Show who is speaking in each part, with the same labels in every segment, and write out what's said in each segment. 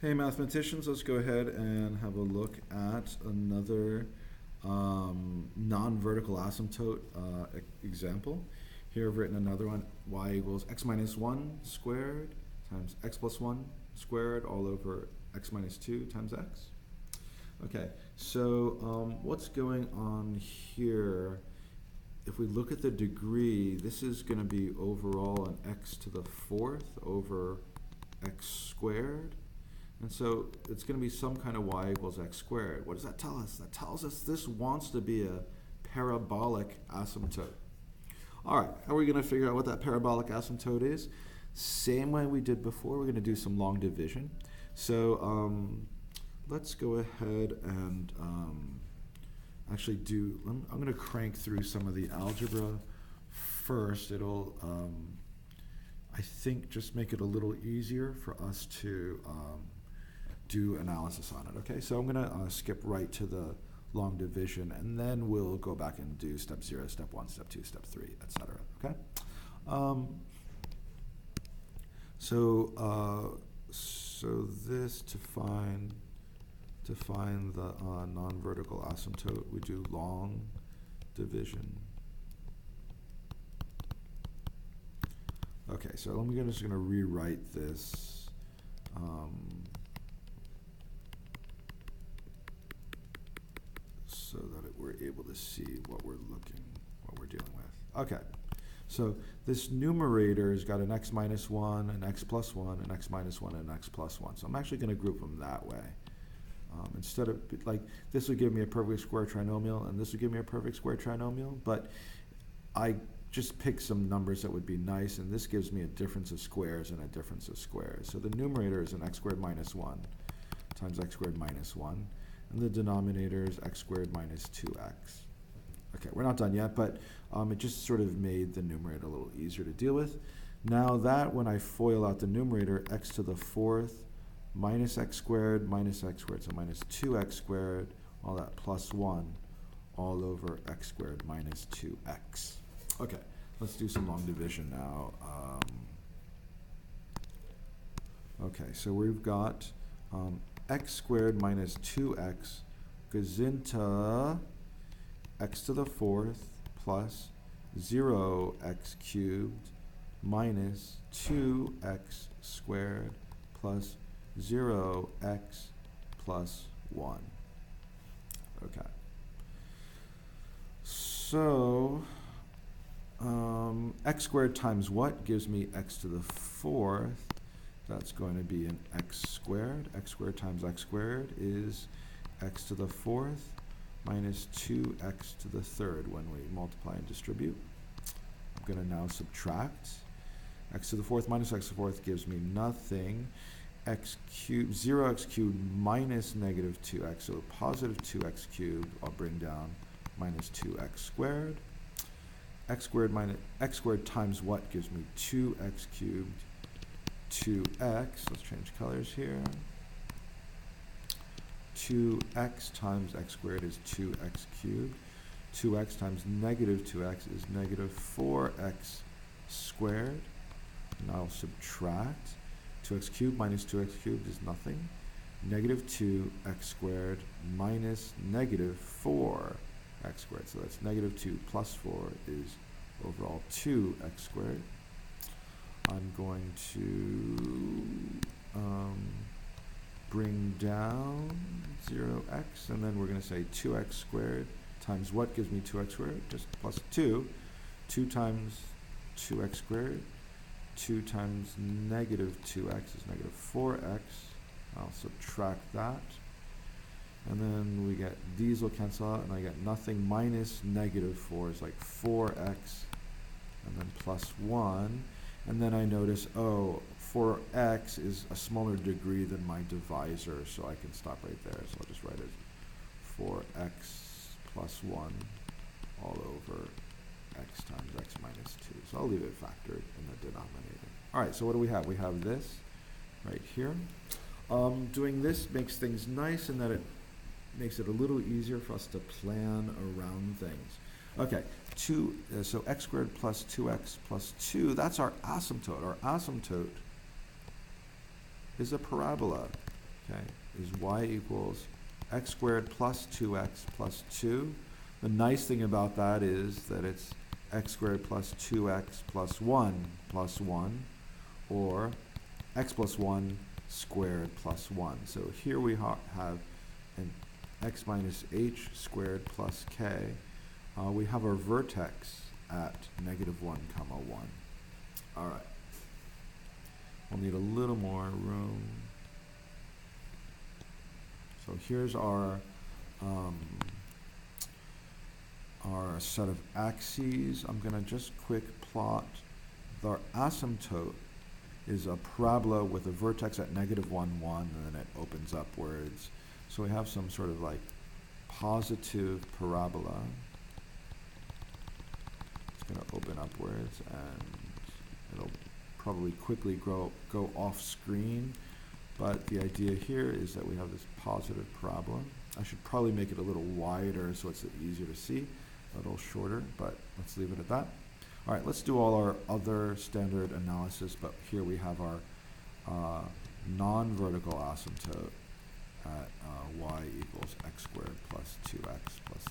Speaker 1: Hey mathematicians, let's go ahead and have a look at another non-vertical asymptote example. Here I've written another one, y equals x minus 1 squared times x plus 1 squared all over x minus 2 times x. Okay, so what's going on here? If we look at the degree, this is going to be overall an x to the fourth over x squared. And so it's going to be some kind of y equals x squared. What does that tell us? That tells us this wants to be a parabolic asymptote. All right, how are we going to figure out what that parabolic asymptote is? Same way we did before, we're going to do some long division. So let's go ahead and actually do, I'm going to crank through some of the algebra first. It'll, I think, just make it a little easier for us to do analysis on it. Okay, so I'm going to skip right to the long division, and then we'll go back and do step 0, step 1, step 2, step 3, etc. Okay. So this to find the non-vertical asymptote, we do long division. Okay, so I'm just going to rewrite this. So that we're able to see what we're dealing with. Okay, so this numerator has got an x minus 1, an x plus 1, an x minus 1, and an x plus 1. So I'm actually going to group them that way. Instead of, like, this would give me a perfect square trinomial, and this would give me a perfect square trinomial, but I just picked some numbers that would be nice, and this gives me a difference of squares and a difference of squares. So the numerator is an x squared minus 1 times x squared minus 1. And the denominator is x squared minus 2x. Okay, we're not done yet, but it just sort of made the numerator a little easier to deal with. Now that when I FOIL out the numerator, x to the fourth minus x squared, so minus 2x squared, all that plus 1, all over x squared minus 2x. Okay, let's do some long division now. Okay, so we've got x squared minus 2x goes into x to the fourth plus 0x cubed minus 2x squared plus 0x plus 1. Okay. So x squared times what gives me x to the fourth? That's going to be an x squared. X squared times x squared is x to the fourth minus 2x to the third when we multiply and distribute. I'm going to now subtract. X to the fourth minus x to the fourth gives me nothing. X cubed, 0x cubed minus negative 2x, so positive 2x cubed, I'll bring down minus 2x squared. X squared times what gives me 2x cubed 2x, let's change colors here. 2x times x squared is 2x cubed. 2x times negative 2x is negative 4x squared. Now I'll subtract. 2x cubed minus 2x cubed is nothing. Negative 2x squared minus negative 4x squared. So that's negative 2 plus 4 is overall 2x squared. I'm going to bring down 0x, and then we're going to say 2x squared times what gives me 2x squared? Just plus 2. 2 times 2x squared. 2 times negative 2x is negative 4x. I'll subtract that. And then we get, these will cancel out, and I get nothing minus negative 4 is like 4x, and then plus 1. And then I notice, oh, 4x is a smaller degree than my divisor, so I can stop right there. So I'll just write it 4x plus 1 all over x times x minus 2. So I'll leave it factored in the denominator. All right, so what do we have? We have this right here. Doing this makes things nice in that it makes it a little easier for us to plan around things. Okay, so x squared plus 2x plus 2, that's our asymptote. Our asymptote is a parabola. okay, is y equals x squared plus 2x plus 2. The nice thing about that is that it's x squared plus 2x plus 1, or x plus 1 squared plus 1. So here we have an x minus h squared plus k. We have our vertex at negative 1 comma 1. All right. We'll need a little more room. So here's our set of axes. I'm going to just quick plot. The asymptote is a parabola with a vertex at negative 1, 1, and then it opens upwards. So we have some sort of like positive parabola. It's going to open upwards, and it'll probably quickly go off screen. But the idea here is that we have this positive parabola. I should probably make it a little wider so it's easier to see, a little shorter, but let's leave it at that. All right, let's do all our other standard analysis, but here we have our non-vertical asymptote at y equals x squared plus 2x plus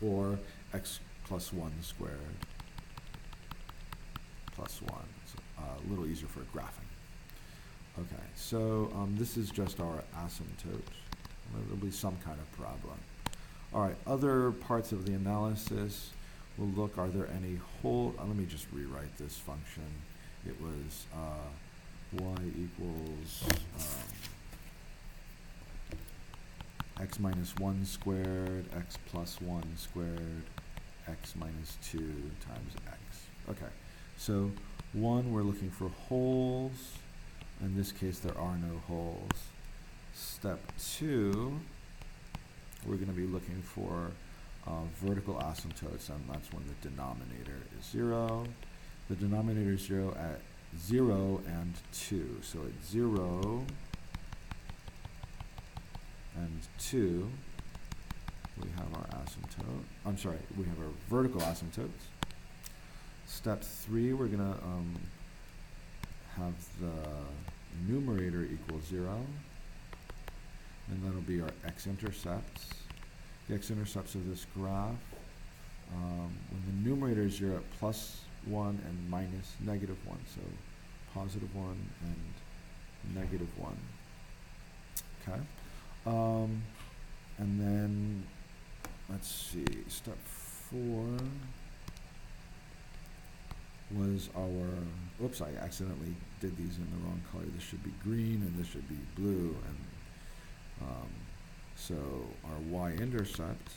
Speaker 1: 2, or x plus 1 squared plus 1. So, a little easier for graphing. Okay, so this is just our asymptote. There'll be some kind of parabola. All right, other parts of the analysis, we'll look, are there any whole, let me just rewrite this function. It was y equals x minus 1 squared, x plus 1 squared, x minus 2 times x. Okay, so 1, we're looking for holes. In this case, there are no holes. Step 2, we're going to be looking for vertical asymptotes, and that's when the denominator is 0. The denominator is 0 at 0 and 2. So at 0 and 2, we have our asymptote. I'm sorry, we have our vertical asymptotes. Step 3, we're going to have the numerator equal 0, and that'll be our x-intercepts. The x-intercepts of this graph, when the numerator is 0 at plus 1 and minus negative 1, so positive 1 and negative 1. Okay, and then let's see, step 4 was our, whoops, I accidentally did these in the wrong color. This should be green and this should be blue, and so our y-intercept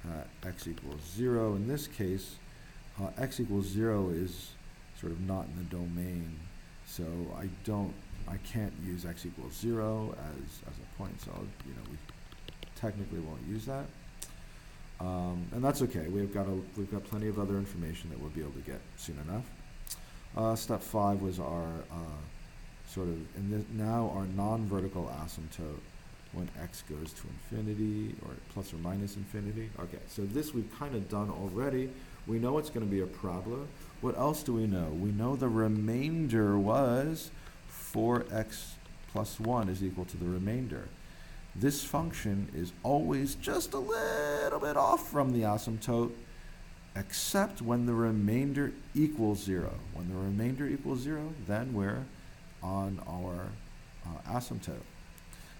Speaker 1: at x equals 0, in this case, x equals 0 is sort of not in the domain, so I can't use x equals 0 as a point, so we technically won't use that. And that's okay. We've got plenty of other information that we'll be able to get soon enough. Step 5 was our now our non-vertical asymptote when x goes to infinity or plus or minus infinity. Okay, so this we've kind of done already. We know it's going to be a parabola. What else do we know? We know the remainder was 4x plus 1 is equal to the remainder. This function is always just a little bit off from the asymptote, except when the remainder equals 0. When the remainder equals 0, then we're on our asymptote.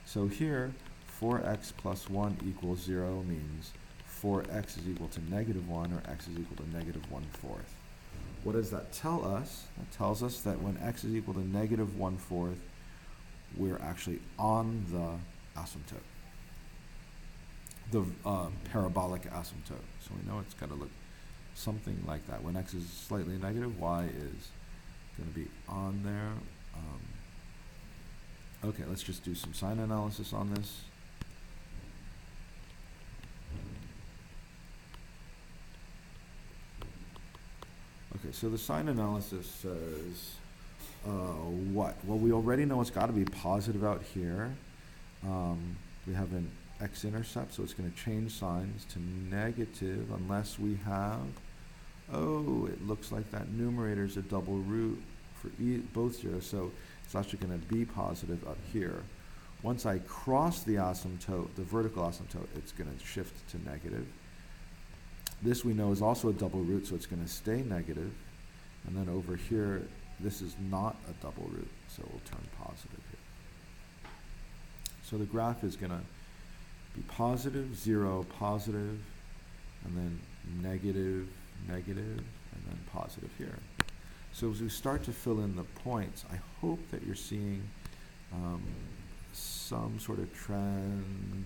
Speaker 1: So here, 4x plus 1 equals 0 means 4x is equal to negative 1, or x is equal to negative 1/4. What does that tell us? That tells us that when x is equal to negative 1/4, we're actually on the asymptote, the parabolic asymptote. So we know it's got to look something like that. When x is slightly negative, y is going to be on there. Okay, let's just do some sign analysis on this. Okay, so the sign analysis says what? Well, we already know it's got to be positive out here. We have an x-intercept, so it's going to change signs to negative unless we have, it looks like that numerator is a double root for both zeros. So It's actually going to be positive up here. Once I cross the asymptote, the vertical asymptote, it's going to shift to negative. This we know is also a double root, so it's going to stay negative. And then over here, this is not a double root, so we'll turn positive here. So the graph is going to be positive, 0, positive, and then negative, negative, and then positive here. So as we start to fill in the points, I hope that you're seeing some sort of trend.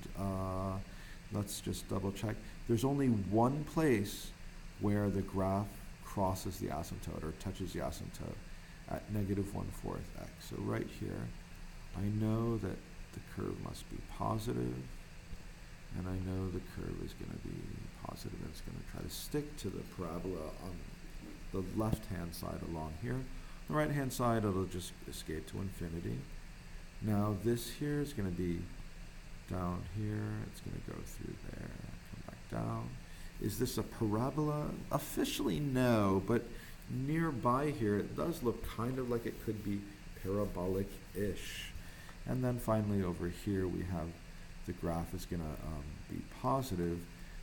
Speaker 1: Let's just double check. There's only one place where the graph crosses the asymptote or touches the asymptote at -1/4 x. So right here, I know that the curve must be positive, and I know the curve is going to be positive, and it's going to try to stick to the parabola on the left-hand side along here. On the right-hand side, it'll just escape to infinity. Now this here is going to be down here. It's going to go through there, come back down. Is this a parabola? Officially, no, but nearby here, it does look kind of like it could be parabolic-ish. And then finally over here, we have the graph is going to be positive.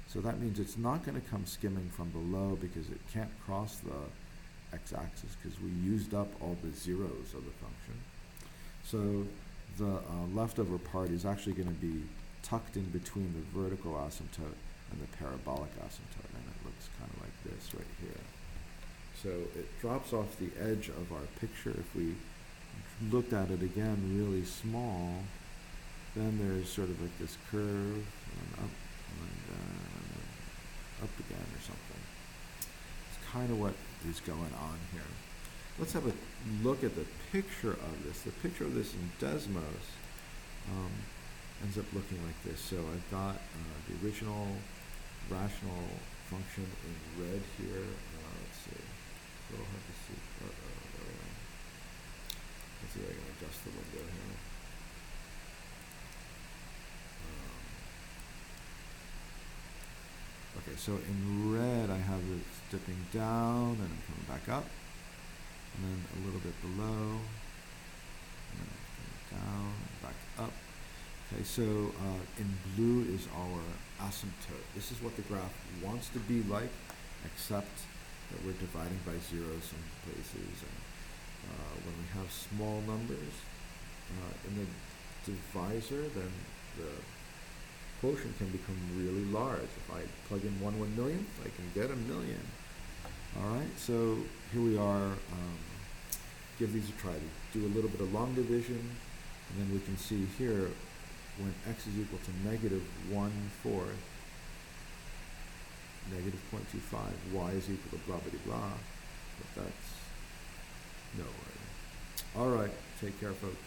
Speaker 1: So that means it's not going to come skimming from below because it can't cross the x-axis because we used up all the zeros of the function. So the leftover part is actually going to be tucked in between the vertical asymptote and the parabolic asymptote, and it looks kind of like this right here. So it drops off the edge of our picture. If we looked at it again really small, then there's sort of like this curve, and up, and then up again or something. It's kind of what is going on here. Let's have a look at the picture of this. The picture of this in Desmos ends up looking like this. So I've got the original rational function in red here. Let's see. It's a little hard to see. Let's see if I can adjust the window here. Okay, so in red I have it dipping down and I'm coming back up. And then a little bit below, and then down, back up. Okay, so in blue is our asymptote. This is what the graph wants to be like, except that we're dividing by zeros in places. And when we have small numbers in the divisor, then the quotient can become really large. If I plug in 1/1,000,000th, I can get 1,000,000. All right, so here we are. Give these a try. Do a little bit of long division, and then we can see here when x is equal to -1/4, -0.25, y is equal to blah, blah, blah. But that's no way. All right, take care, folks.